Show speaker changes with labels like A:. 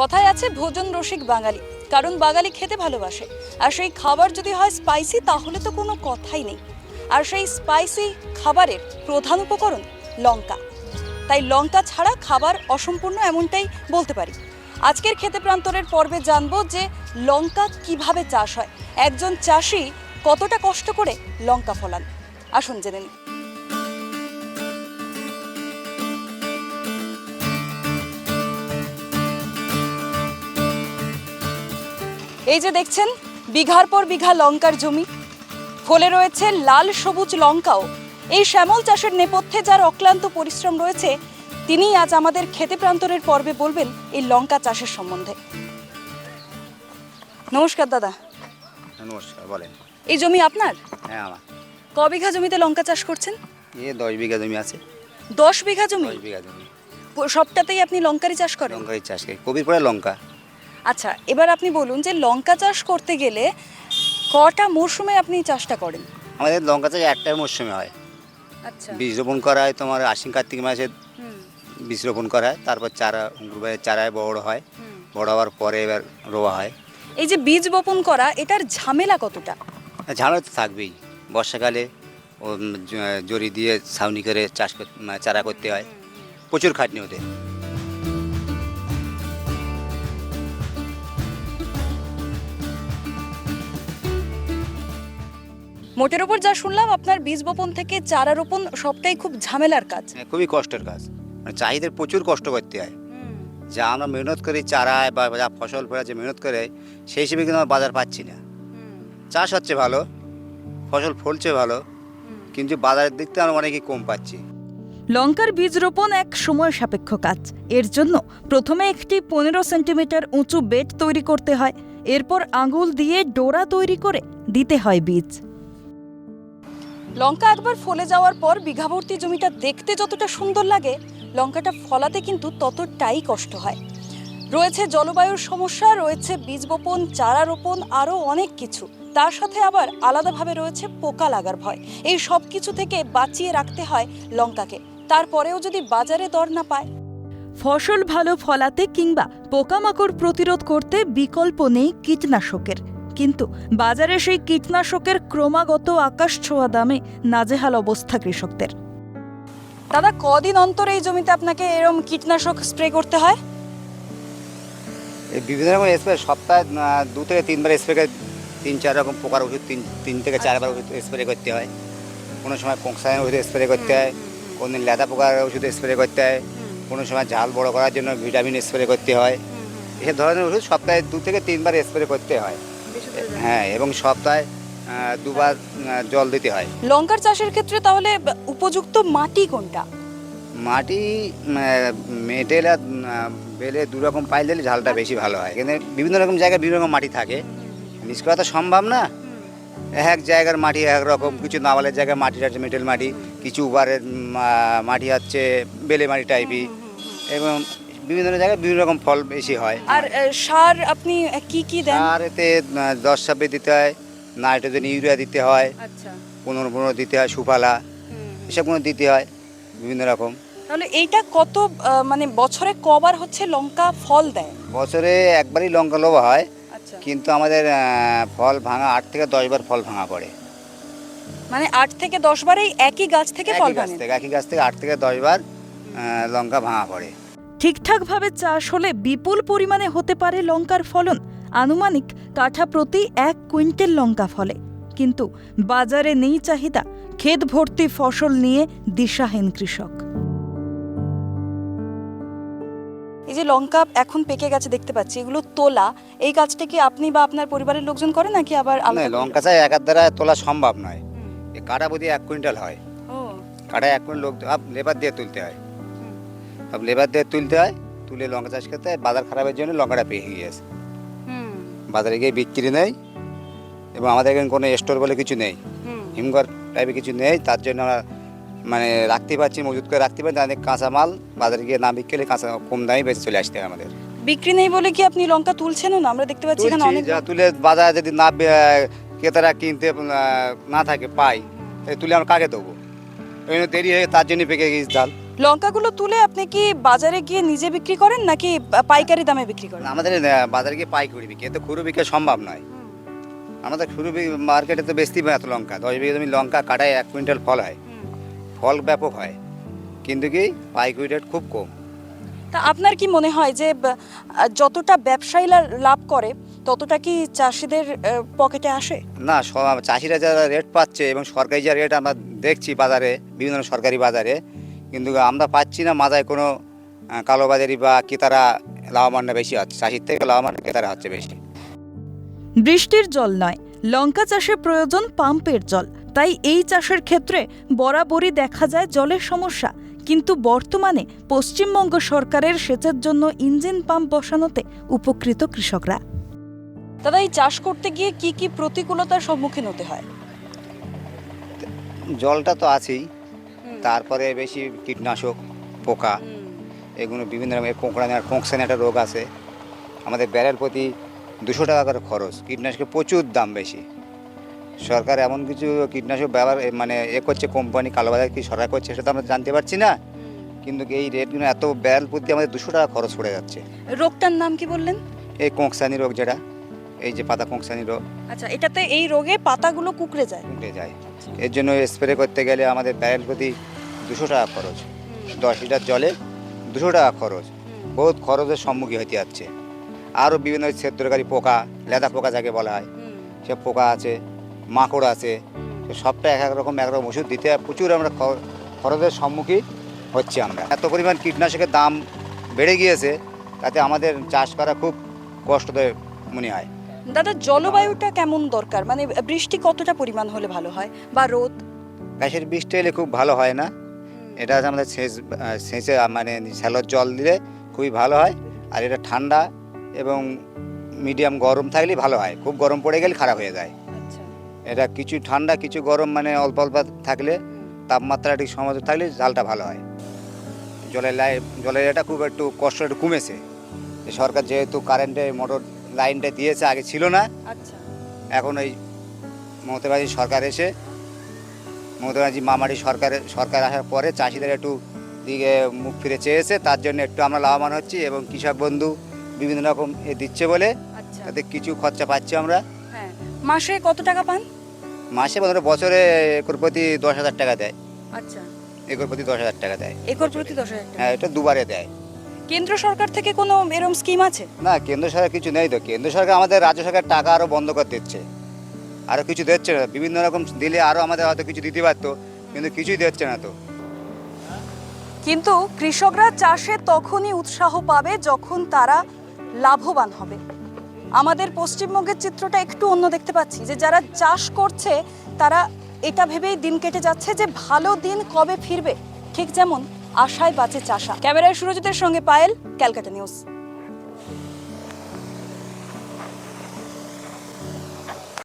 A: কথায় আছে ভোজন রসিক বাঙালি, কারণ বাঙালি খেতে ভালোবাসে। আর সেই খাবার যদি হয় স্পাইসি তাহলে তো কোনো কথাই নেই। আর সেই স্পাইসি খাবারের প্রধান উপকরণ লঙ্কা। তাই লঙ্কা ছাড়া খাবার অসম্পূর্ণ, এমনটাই বলতে পারি। আজকের খেতে প্রান্তরের পর্বে জানবো যে লঙ্কা কিভাবে চাষ হয়, একজন চাষি কতটা কষ্ট করে লঙ্কা ফলান। আসুন জেনে নিই। এই যে দেখছেন বিঘার পর বিঘা লঙ্কার জমি, ফলে রয়েছে লাল সবুজ লঙ্কাও। এই শ্যামল চাষের নেপথ্যে যার অক্লান্ত পরিশ্রম রয়েছে, তিনিই আজ আমাদের খেতে প্রান্তরের পর্বে বলবেন এই লঙ্কা চাষের সম্বন্ধে। নমস্কার দাদা।
B: নমস্কার, বলেন।
A: এই জমি আপনার?
B: হ্যাঁ, আমার।
A: ক বিঘা জমিতে লঙ্কা চাষ করছেন?
B: 10 বিঘা জমি আছে।
A: 10 বিঘা জমি?
B: 10 বিঘা জমি।
A: সবটাতেই আপনি লঙ্কারই চাষ করেন?
B: লঙ্কারই চাষ করি, কবির পরে লঙ্কা।
A: আচ্ছা, এবার আপনি বলুন যে লঙ্কা চাষ করতে গেলে কটা মরশুমে আপনি চাষটা করেন?
B: আমাদের লঙ্কা চাষ একটা মরশুমে হয়।
A: আচ্ছা।
B: বীজ রোপণ করা হয় তোমার আশ্বিন কার্তিক মাসে, বীজ রোপণ করা হয়, তারপর চারা চারায় বড় হয়, বড় হওয়ার পরে এবার রোয়া হয়।
A: এই যে বীজ বপন করা, এটার ঝামেলা কতটা?
B: ঝামেলা তো থাকবেই। বর্ষাকালে ও জড়ি দিয়ে ছাউনি করে চারা করতে হয়, প্রচুর খাটনি ওদের।
A: মোটের উপর যা শুনলাম, আপনার বীজ বপন থেকে চারা রোপণ সবটাই খুব ঝামেলার কাজ।
B: খুবই কষ্টের কাজ, মানে চাহিদার প্রচুর কষ্ট করতে হয়। যা আমরা মেহনত করি চারায় বা যা ফসল ফলা যে মেহনত করে, সেই হিসেবে কিন্তু আমরা বাজার পাচ্ছি না। চাষ হচ্ছে ভালো, ফসল ফলছে ভালো, কিন্তু বাজারের দিক থেকে আমরা অনেকই কম পাচ্ছি।
A: লঙ্কার বীজ রোপণ এক সময় সাপেক্ষ কাজ। এর জন্য প্রথমে একটি 15 সেন্টিমিটার উঁচু বেড তৈরি করতে হয়। এরপর আঙুল দিয়ে ডোরা তৈরি করে দিতে হয় বীজ। লঙ্কা একবার ফলে যাওয়ার পর বিঘাভর্তি জমিটা দেখতে যতটা সুন্দর লাগে, লঙ্কাটা ফলাতে কিন্তু ততটাই কষ্ট হয়। রয়েছে জলবায়ুর সমস্যা, রয়েছে বীজ বপন, চারা রোপণ, আরও অনেক কিছু। তার সাথে আবার আলাদাভাবে রয়েছে পোকা লাগার ভয়। এই সব কিছু থেকে বাঁচিয়ে রাখতে হয় লঙ্কাকে। তারপরেও যদি বাজারে দর না পায়, ফসল ভালো ফলাতে কিংবা পোকামাকড় প্রতিরোধ করতে বিকল্প নেই কীটনাশকের। কিন্তু বাজারে সেই কীটনাশকের ক্রমাগত আকাশ ছোঁয়া দামে নাজেহাল অবস্থা কৃষকদের। দাদা, কদিন অন্তর এই জমিতে আপনাকে এরকম কীটনাশক স্প্রে করতে হয়?
B: এই বিভিন্ন রকম স্প্রে, সপ্তাহে 2 থেকে 3 বার স্প্রে, 3-4 রকম পোকার ওষুধ, 3 থেকে 4 বার ওষুধ স্প্রে করতে হয়। কোনো সময় কোঁকসানের ওষুধ স্প্রে করতে হয়, কোনো দিন লেদা পোকার ওষুধ স্প্রে করতে হয়, কোনো সময় ঝাল বড় করার জন্য ভিটামিন স্প্রে করতে হয়। এসব ধরনের ওষুধ সপ্তাহে 2 থেকে 3 বার স্প্রে করতে হয়। হ্যাঁ, এবং সপ্তাহে 2 বার জল দিতে হয়।
A: লঙ্কার চাষের ক্ষেত্রে তাহলে উপযুক্ত মাটি কোনটা?
B: মাটি মেটেল আর বেলে 2 রকম পাইল দিলে ঝালটা বেশি ভালো হয়। কিন্তু বিভিন্ন রকম জায়গায় বিভিন্ন রকম মাটি থাকে, মিক্স করা তো সম্ভব না। এক জায়গার মাটি এক রকম, কিছু নাওয়ালের জায়গায় মাটিটা হচ্ছে মেটেল মাটি, কিছু উবারের মাটি হচ্ছে বেলে মাটি টাইপই, এবং বিভিন্ন জায়গায় বিভিন্ন রকম ফল বেশি হয়।
A: আর সার আপনি কি কি দেন?
B: আর এতে 10-26 দিতে হয়, নাইট্রোজেন, ইউরিয়া দিতে হয়,
A: আচ্ছা,
B: 15 দিতে হয়, সুফলা, এসবগুলো দিতে হয় বিভিন্ন রকম।
A: তাহলে এইটা কত মানে বছরে কবার হচ্ছে লঙ্কা ফল দেয়?
B: বছরে একবারই লঙ্কা লোবা হয়,
A: আচ্ছা,
B: কিন্তু আমাদের ফল ভাঙা 8 থেকে 10 বার ফল ভাঙা পড়ে।
A: মানে 8 থেকে 10 বারেই একই গাছ থেকে ফল ভাঙে?
B: একই গাছ থেকে 8 থেকে 10 বার লঙ্কা ভাঙা পড়ে।
A: ঠিকঠাকভাবে চাষ হলে বিপুল পরিমাণে হতে পারে লঙ্কার ফলন। আনুমানিক কাঠা প্রতি 1 কুইন্টাল লঙ্কা ফলে। কিন্তু বাজারে নেই চাহিদা, ক্ষেত ভর্তি ফসল নিয়ে দিশাহীন কৃষক। এই যে লঙ্কা এখন পেকে গেছে দেখতে পাচ্ছি, এগুলো তোলা, এই কাজটা কি আপনি বা আপনার পরিবারের লোকজন করে নাকি আবার আলাদা?
B: লঙ্কা চাষ একার দ্বারা তোলা সম্ভব নয়। এই কাটা প্রতি 1 কুইন্টাল হয়। কাটায় 1 কুইন্টাল লোক লেবার দিয়ে তুলতে হয়। সব লেবার দিয়ে তুলতে হয়, তুলে লঙ্কা চাষ করতে হয়। বাজার খারাপের জন্য লঙ্কাটা পেকে গিয়েছে, বাজারে গিয়ে বিক্রি নেই, এবং আমাদের এখানে কোনো স্টোর বলে কিছু নেই, হিমঘর টাইপের কিছু নেই। তার জন্য আমরা মানে রাখতে পারছি, মজুত করে রাখতে পারছি। তাদের কাঁচা মাল বাজারে গিয়ে না বিক্রি, কাঁচা কম দামে বেশি চলে আসতে হয় আমাদের।
A: বিক্রি নেই বলে কি আপনি লঙ্কা তুলছেন না? আমরা দেখতে পাচ্ছি এখানে অনেক
B: তুলে বাজারে যদি না ক্রেতারা কিনতে না থাকে পাই, তুলে আমরা কাকে দেবো? দেরি হয়ে তার জন্য পেকে গেছে ডাল।
A: লঙ্কাগুলো তুলে আপনি কি বাজারে গিয়ে নিজে বিক্রি করেন নাকি পাইকারি দামে বিক্রি করেন?
B: আমাদের বাজারে গিয়ে পাইকারি বিক্রি, এত খুরু বিক্রি সম্ভব নয়। আমাদের খুরু মার্কেটে তো বেশি এত লঙ্কা, 10 বিঘা জমি লঙ্কা কাটায় 1 কুইন্টাল ফল হয়, ফল ব্যাপক হয়, কিন্তু কি পাইকারি রেট খুব কম।
A: তা আপনার কি মনে হয় যে যতটা ব্যবসায়ীরা লাভ করে ততটা কি চাষিদের পকেটে আসে?
B: না, চাষিরা যারা রেট পাচ্ছে এবং সরকারি যা রেট আমরা দেখছি বাজারে, বিভিন্ন সরকারি বাজারে, কিন্তু আমরা পাচ্ছি না। মাথায় কোনো কালোবাজারি বা ক্রেতারা লাভবানটা বেশি হচ্ছে, চাষির থেকে লাভবান ক্রেতারা হচ্ছে বেশি।
A: বৃষ্টির জল নয়, লঙ্কা চাষে প্রয়োজন পাম্পের জল। তাই এই চাষের ক্ষেত্রে বরাবরই দেখা যায় জলের সমস্যা। কিন্তু বর্তমানে পশ্চিমবঙ্গ সরকারের সেচের জন্য ইঞ্জিন পাম্প বসানোতে উপকৃত কৃষকরা। দাদা, এই চাষ করতে গিয়ে কি কি প্রতিকূলতার সম্মুখীন হতে হয়?
B: জলটা তো আছেই, তারপরে বেশি কীটনাশক, পোকা, এগুলো বিভিন্ন রকমের কোঁকড়ানি একটা রোগ আছে। আমাদের ব্যারেল প্রতি 200 টাকা করে খরচ, কীটনাশকের প্রচুর দাম বেশি। সরকার এমন কিছু কীটনাশক ব্যবহার মানে করছে, কোম্পানি কালোবাজার কি সরকার করছে সেটা তো আমরা জানতে পারছি না, কিন্তু এই রেটগুলো এত ব্যারেল প্রতি আমাদের 200 টাকা খরচ পড়ে যাচ্ছে।
A: রোগটার নাম কি বললেন?
B: এই কোঁকড়ানি রোগ, যেটা এই যে পাতা কোঁকড়ানি রোগ।
A: আচ্ছা, এটাতে এই রোগে পাতাগুলো কুঁকড়ে যায়?
B: কুঁকড়ে যায়। এর জন্য স্প্রে করতে গেলে আমাদের ব্যারেল প্রতি 200 টাকা খরচ, 10 লিটার জলে 200 টাকা খরচ, বহুত খরচের সম্মুখীন হতে যাচ্ছে। আরও বিভিন্ন ছিদ্রকারী পোকা, লেদা পোকা যাকে বলা হয়, সে পোকা আছে, মাকড় আছে, সবটা এক এক রকম ওষুধ দিতে প্রচুর আমরা খরচের সম্মুখীন হচ্ছে। আমরা এত পরিমাণ কীটনাশকের দাম বেড়ে গিয়েছে, তাতে আমাদের চাষ করা খুব কষ্টদায়ক মনে হয়।
A: দাদা, জলবায়ুটা কেমন দরকার? মানে বৃষ্টি কতটা পরিমাণ হলে ভালো হয়, বা রোদ?
B: গাছের বৃষ্টি এলে খুব ভালো হয় না, এটা আমাদের সেচে মানে শ্যালোর জল দিলে খুবই ভালো হয়। আর এটা ঠান্ডা এবং মিডিয়াম গরম থাকলেই ভালো হয়, খুব গরম পড়ে গেলে খারাপ হয়ে যায়। এটা কিছু ঠান্ডা কিছু গরম, মানে অল্প অল্প থাকলে, তাপমাত্রা ঠিক সমঝোতা থাকলে জালটা ভালো হয়। জলের এটা খুব একটু কষ্ট একটু কমেছে। সরকার যেহেতু কারেন্টে মোটর লাইনটা দিয়েছে, আগে ছিল না। এখন ওই মমতা ব্যানার্জি সরকার এসে, মমতা ব্যানার্জি মামাটি সরকার আসার পরে চাষিদের একটু দিকে মুখ ফিরে চেয়েছে, তার জন্য একটু আমরা লাভবান হচ্ছি এবং কৃষক বন্ধু বিভিন্ন রকম দিচ্ছে বলে তাতে কিছু খরচা পাচ্ছি আমরা।
A: মাসে কত টাকা পান?
B: মাসে বছরে একর প্রতি 10,000 টাকা দেয়।
A: আচ্ছা,
B: একর প্রতি 10,000 টাকা দেয়।
A: একর প্রতি 10,000 টাকা?
B: হ্যাঁ, এটা দুবারে দেয়।
A: কেন্দ্র সরকার থেকে কোনো এরকম স্কিম আছে?
B: না, কেন্দ্র সরকার কিছু নেই তো। কেন্দ্র সরকার আমাদের রাজ্য সরকার টাকা আরও বন্ধ করে দিচ্ছে, আরও কিছু দিচ্ছে না। বিভিন্ন রকম দিলে আরও আমাদের হয়তো কিছু দিতে পারতো, কিন্তু কিছুই দিচ্ছে না তো।
A: কিন্তু কৃষকরা চাষে তখনই উৎসাহ পাবে যখন তারা লাভবান হবে। আমাদের পশ্চিমবঙ্গের চিত্রটা একটু অন্য দেখতে পাচ্ছি, যে যারা চাষ করছে তারা এটা ভেবেই দিন কেটে যাচ্ছে যে ভালো দিন কবে ফিরবে। ঠিক যেমন আশায় বাঁচে চাষা। ক্যামেরায় সুরজিতের সঙ্গে পায়েল, ক্যালকাটা নিউজ।